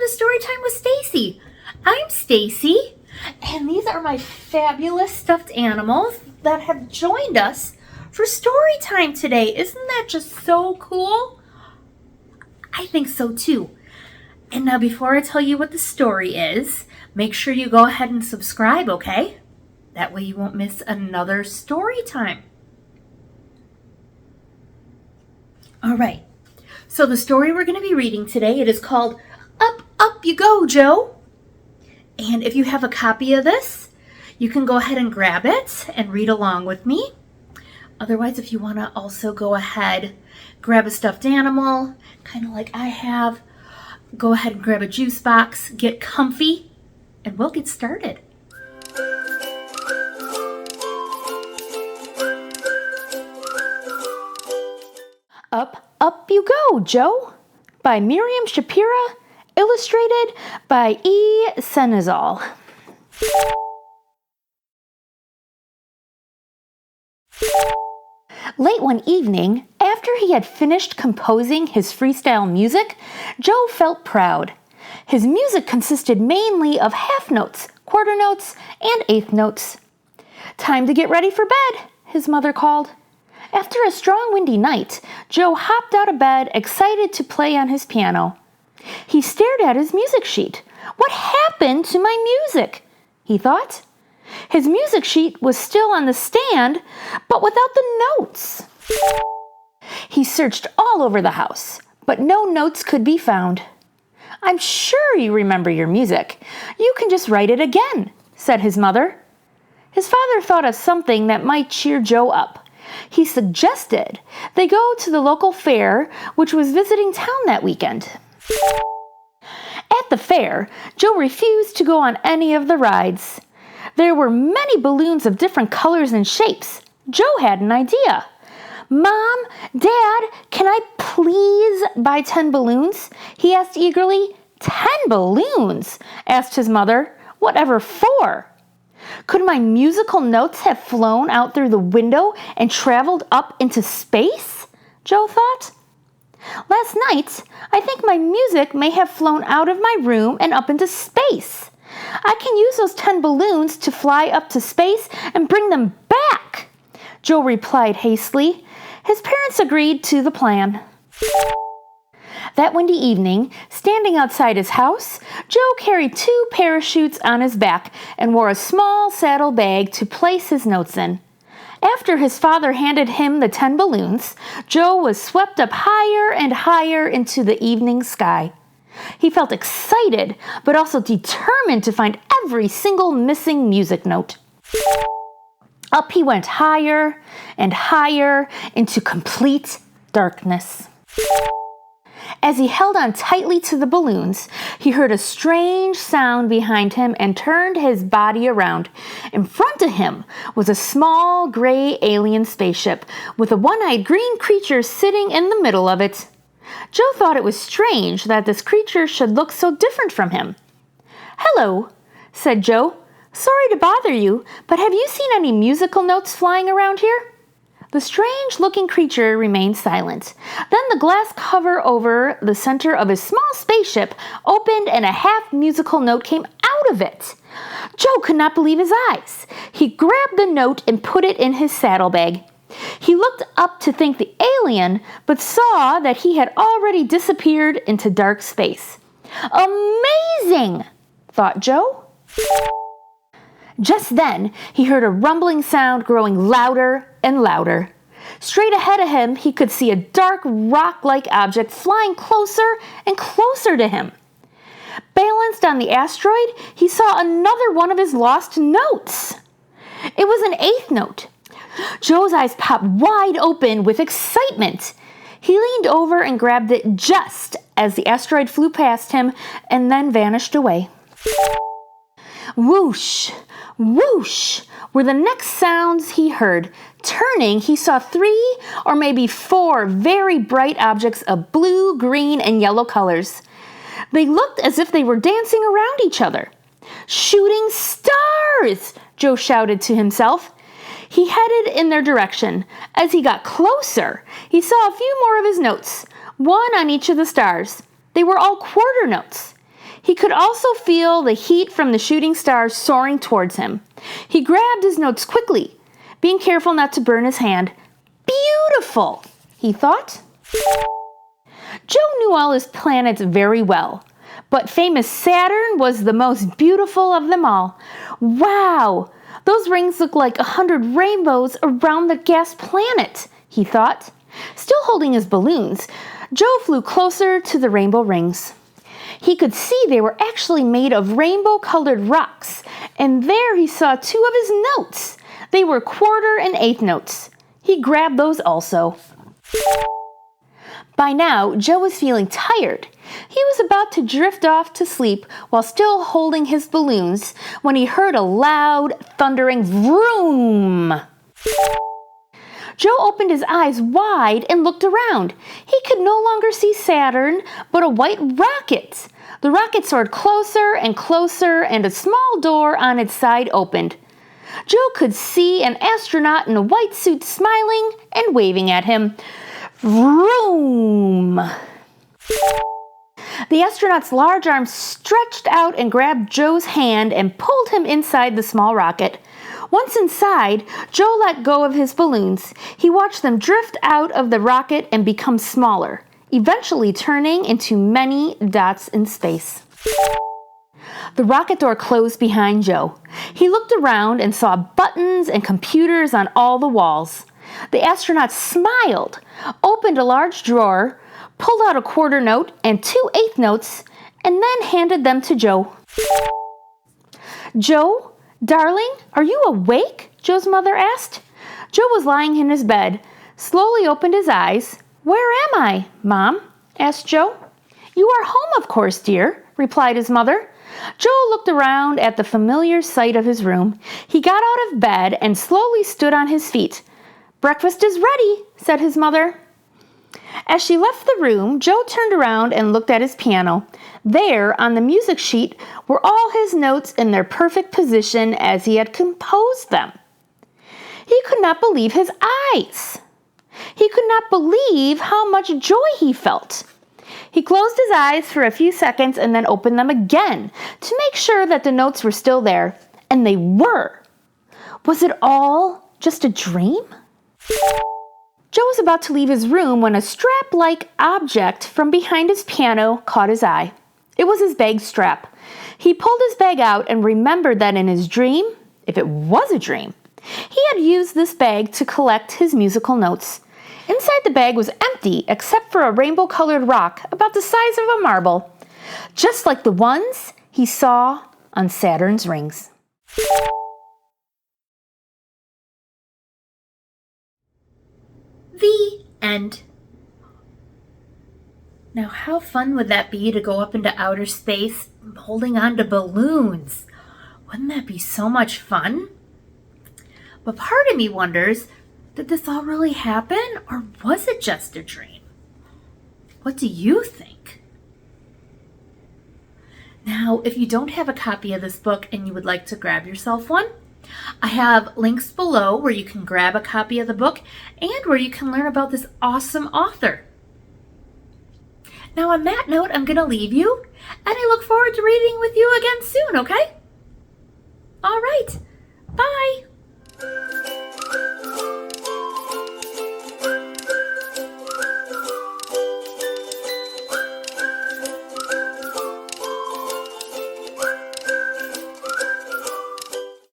to Story Time with Stacey. I'm Stacey, and these are my fabulous stuffed animals that have joined us for story time today. Isn't that just so cool? I think so too. And now before I tell you what the story is, make sure you go ahead and subscribe, okay? That way you won't miss another story time. All right. So the story we're going to be reading today, it is called Up, Up You Go, Joe. And if you have a copy of this, you can go ahead and grab it and read along with me. Otherwise, if you want to also go ahead, grab a stuffed animal, kind of like I have, go ahead and grab a juice box, get comfy, and we'll get started. Up, Up You Go, Joe, by Mariam Shapera, illustrated by Cenizal. Late one evening, after he had finished composing his freestyle music, Joe felt proud. His music consisted mainly of half notes, quarter notes, and eighth notes. "Time to get ready for bed," his mother called. After a strong windy night, Joe hopped out of bed, excited to play on his piano. He stared at his music sheet. "What happened to my music?" he thought. His music sheet was still on the stand, but without the notes. He searched all over the house, but no notes could be found. "I'm sure you remember your music. You can just write it again," said his mother. His father thought of something that might cheer Joe up. He suggested they go to the local fair, which was visiting town that weekend. At the fair, Joe refused to go on any of the rides. There were many balloons of different colors and shapes. Joe had an idea. "Mom, Dad, can I please buy 10 balloons?" he asked eagerly. "10 balloons?" asked his mother. "Whatever for?" Could my musical notes have flown out through the window and traveled up into space? Joe thought. "Last night, I think my music may have flown out of my room and up into space. I can use those 10 balloons to fly up to space and bring them back," Joe replied hastily. His parents agreed to the plan. That windy evening, standing outside his house, Joe carried 2 parachutes on his back and wore a small saddle bag to place his notes in. After his father handed him the 10 balloons, Joe was swept up higher and higher into the evening sky. He felt excited, but also determined to find every single missing music note. Up he went higher and higher into complete darkness. As he held on tightly to the balloons, he heard a strange sound behind him and turned his body around. In front of him was a small gray alien spaceship with a one-eyed green creature sitting in the middle of it. Joe thought it was strange that this creature should look so different from him. "Hello," said Joe. "Sorry to bother you, but have you seen any musical notes flying around here?" The strange-looking creature remained silent. Then the glass cover over the center of his small spaceship opened and a half-musical note came out of it. Joe could not believe his eyes. He grabbed the note and put it in his saddlebag. He looked up to thank the alien, but saw that he had already disappeared into dark space. "Amazing!" thought Joe. Just then, he heard a rumbling sound growing louder and louder. Straight ahead of him, he could see a dark rock-like object flying closer and closer to him. Balanced on the asteroid, he saw another one of his lost notes. It was an eighth note. Joe's eyes popped wide open with excitement. He leaned over and grabbed it just as the asteroid flew past him and then vanished away. Whoosh, whoosh were the next sounds he heard. Turning, he saw 3 or maybe 4 very bright objects of blue, green, and yellow colors. They looked as if they were dancing around each other. "Shooting stars!" Joe shouted to himself. He headed in their direction. As he got closer, he saw a few more of his notes, one on each of the stars. They were all quarter notes. He could also feel the heat from the shooting stars soaring towards him. He grabbed his notes quickly, being careful not to burn his hand. Beautiful, he thought. Joe knew all his planets very well, but famous Saturn was the most beautiful of them all. Wow, those rings look like 100 rainbows around the gas planet, he thought. Still holding his balloons, Joe flew closer to the rainbow rings. He could see they were actually made of rainbow-colored rocks, and there he saw 2 of his notes. They were quarter and eighth notes. He grabbed those also. By now, Joe was feeling tired. He was about to drift off to sleep while still holding his balloons when he heard a loud, thundering vroom. Joe opened his eyes wide and looked around. He could no longer see Saturn, but a white rocket. The rocket soared closer and closer, and a small door on its side opened. Joe could see an astronaut in a white suit smiling and waving at him. Vroom! The astronaut's large arms stretched out and grabbed Joe's hand and pulled him inside the small rocket. Once inside, Joe let go of his balloons. He watched them drift out of the rocket and become smaller, eventually turning into many dots in space. The rocket door closed behind Joe. He looked around and saw buttons and computers on all the walls. The astronaut smiled, opened a large drawer, pulled out a quarter note and 2 eighth notes, and then handed them to Joe. "Joe, darling, are you awake?" Joe's mother asked. Joe was lying in his bed, slowly opened his eyes. "Where am I, Mom?" asked Joe. "You are home, of course, dear," replied his mother. Joe looked around at the familiar sight of his room. He got out of bed and slowly stood on his feet. "Breakfast is ready," said his mother. As she left the room, Joe turned around and looked at his piano. There, on the music sheet, were all his notes in their perfect position as he had composed them. He could not believe his eyes. He could not believe how much joy he felt. He closed his eyes for a few seconds and then opened them again to make sure that the notes were still there. And they were. Was it all just a dream? Joe was about to leave his room when a strap-like object from behind his piano caught his eye. It was his bag strap. He pulled his bag out and remembered that in his dream, if it was a dream, he had used this bag to collect his musical notes. Inside the bag was empty except for a rainbow-colored rock about the size of a marble, just like the ones he saw on Saturn's rings. The end. Now, how fun would that be to go up into outer space holding on to balloons? Wouldn't that be so much fun? But part of me wonders, did this all really happen, or was it just a dream? What do you think? Now, if you don't have a copy of this book and you would like to grab yourself one, I have links below where you can grab a copy of the book and where you can learn about this awesome author. Now, on that note, I'm going to leave you, and I look forward to reading with you again soon, okay? All right. Bye.